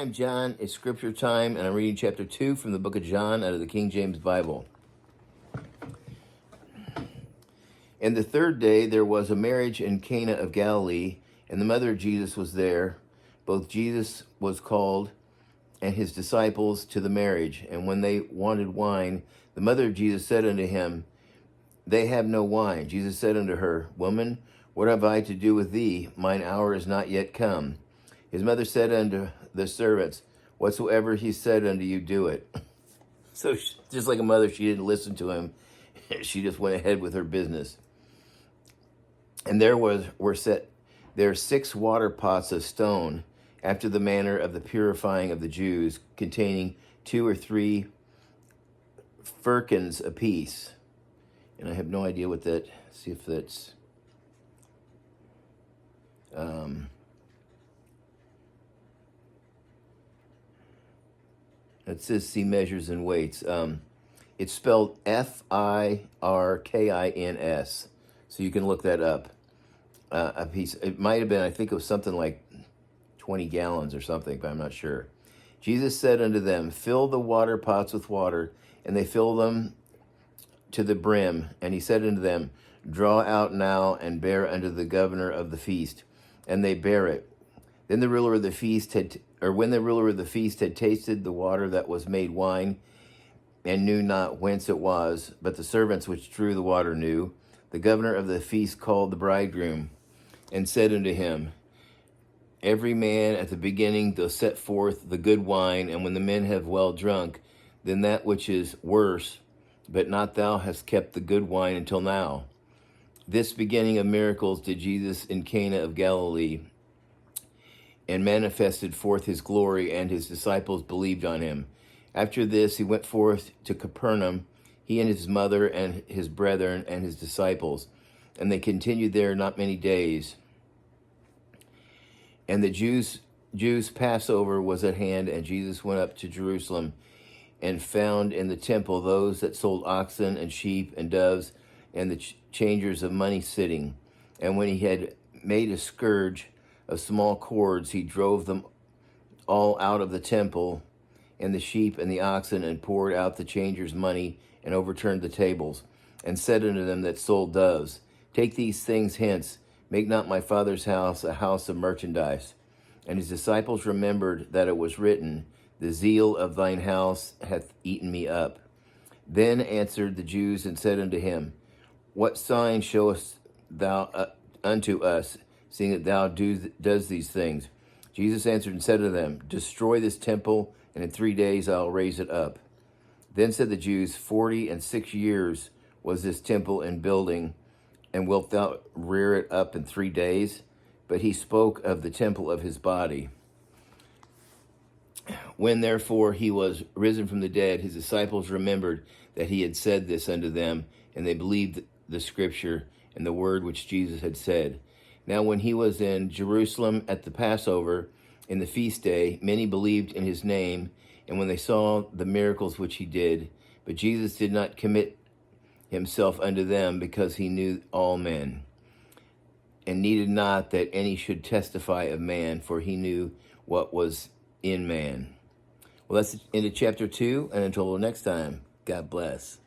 I'm John. It's scripture time, and I'm reading chapter 2 from the book of John out of the King James Bible. And the third day there was a marriage in Cana of Galilee, and the mother of Jesus was there. Both Jesus was called and his disciples to the marriage. And when they wanted wine, the mother of Jesus said unto him, They have no wine. Jesus said unto her, Woman, what have I to do with thee? Mine hour is not yet come. His mother said unto the servants, Whatsoever he said unto you, do it. So just like a mother, she didn't listen to him. She just went ahead with her business. And there were set there 6 water pots of stone, after the manner of the purifying of the Jews, containing 2 or 3 firkins apiece. And I have no idea what that. See if that's. It says see measures and weights. It's spelled Firkins, so you can look that up. A piece. It might have been. I think it was something like 20 gallons or something, but I'm not sure. Jesus said unto them, Fill the water pots with water, and they filled them to the brim. And he said unto them, Draw out now and bear unto the governor of the feast. And they bare it. Then the ruler of the feast when the ruler of the feast had tasted the water that was made wine, and knew not whence it was, but the servants which drew the water knew, the governor of the feast called the bridegroom, and said unto him, Every man at the beginning doth set forth the good wine, and when the men have well drunk, then that which is worse, but not thou hast kept the good wine until now. This beginning of miracles did Jesus in Cana of Galilee, and manifested forth his glory, and his disciples believed on him. After this he went forth to Capernaum, he and his mother and his brethren and his disciples, and they continued there not many days. And the Jews' Passover was at hand, and Jesus went up to Jerusalem, and found in the temple those that sold oxen and sheep and doves, and the changers of money sitting. And when he had made a scourge of small cords, he drove them all out of the temple, and the sheep and the oxen, and poured out the changers' money, and overturned the tables, and said unto them that sold doves, Take these things hence, make not my Father's house a house of merchandise. And his disciples remembered that it was written, The zeal of thine house hath eaten me up. Then answered the Jews and said unto him, What sign showest thou unto us, seeing that thou does these things? Jesus answered and said to them, Destroy this temple, and in 3 days I will raise it up. Then said the Jews, 46 years was this temple in building, and wilt thou rear it up in 3 days? But he spoke of the temple of his body. When therefore he was risen from the dead, his disciples remembered that he had said this unto them, and they believed the scripture and the word which Jesus had said. Now when he was in Jerusalem at the Passover, in the feast day, many believed in his name, and when they saw the miracles which he did, but Jesus did not commit himself unto them, because he knew all men, and needed not that any should testify of man, for he knew what was in man. Well, that's into chapter 2, and until next time, God bless.